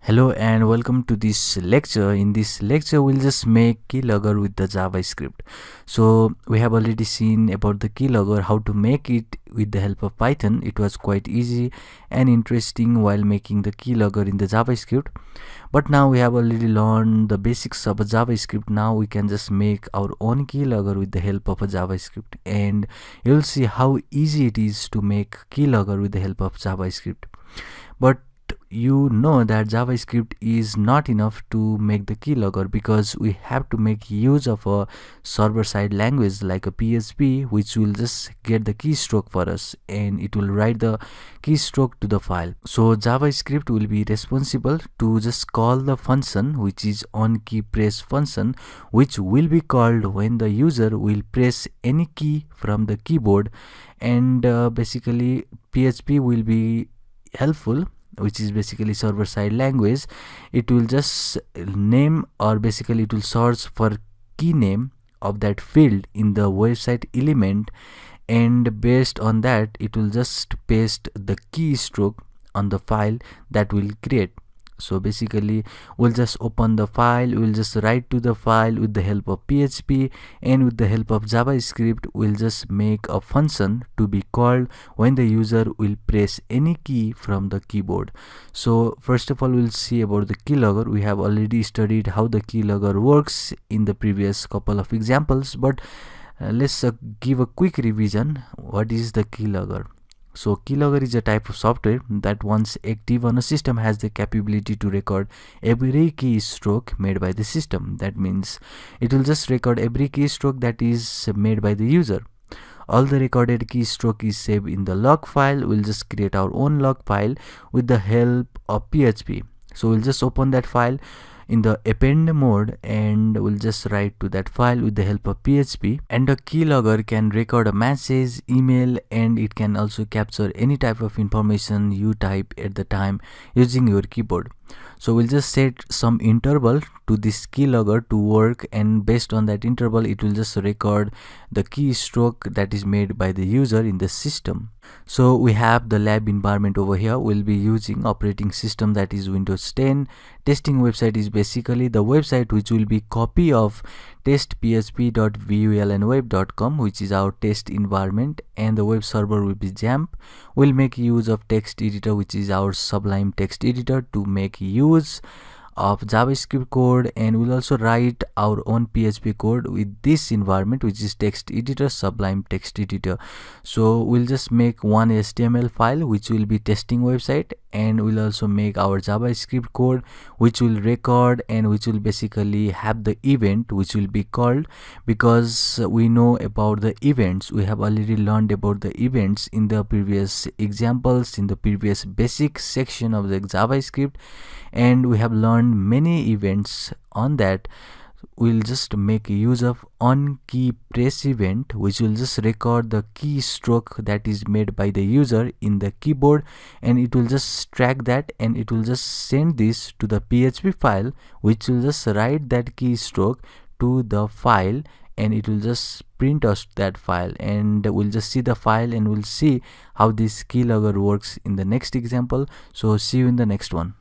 Hello and welcome to this lecture. In this lecture, we'll just make keylogger with the JavaScript. So we have already seen about the keylogger, how to make it with the help of Python. It was quite easy and interesting while making the keylogger in the JavaScript. But now we have already learned the basics of a JavaScript. Now we can just make our own keylogger with the help of a JavaScript. And you'll see how easy it is to make keylogger with the help of JavaScript. But you know that JavaScript is not enough to make the keylogger, because we have to make use of a server-side language like a PHP, which will just get the keystroke for us and it will write the keystroke to the file. So JavaScript will be responsible to just call the function, which is onKeyPress function, which will be called when the user will press any key from the keyboard. And basically PHP will be helpful, which is basically server-side language. It will just name, or basically it will search for key name of that field in the website element, and based on that it will just paste the keystroke on the file that will create. So basically we'll just open the file, we'll just write to the file with the help of PHP, and with the help of JavaScript we'll just make a function to be called when the user will press any key from the keyboard. So first of all, we'll see about the keylogger. We have already studied how the keylogger works in the previous couple of examples, but let's give a quick revision. What is the keylogger? So keylogger is a type of software that, once active on a system, has the capability to record every keystroke made by the system. That means it will just record every keystroke that is made by the user. All the recorded keystroke is saved in the log file. We'll just create our own log file with the help of PHP. So we'll just open that file in the append mode and we'll just write to that file with the help of PHP. And the keylogger can record a message, email, and it can also capture any type of information you type at the time using your keyboard. So we'll just set some interval to this keylogger to work, and based on that interval it will just record the keystroke that is made by the user in the system. So we have the lab environment over here. We'll be using operating system that is Windows 10. Testing website is basically the website which will be copy of testphp.vulnweb.com, which is our test environment, and the web server will be XAMPP. We'll make use of text editor, which is our Sublime text editor, to make use of JavaScript code, and we'll also write our own PHP code with this environment, which is text editor, Sublime text editor. So we'll just make one HTML file which will be testing website, and we'll also make our JavaScript code which will record and which will basically have the event which will be called, because we know about the events. We have already learned about the events in the previous examples, in the previous basic section of the JavaScript, and we have learned many events on that. We'll just make use of onKeyPress event, which will just record the keystroke that is made by the user in the keyboard, and it will just track that and it will just send this to the PHP file, which will just write that keystroke to the file, and it will just print us that file, and we'll just see the file and we'll see how this keylogger works in the next example. So see you in the next one.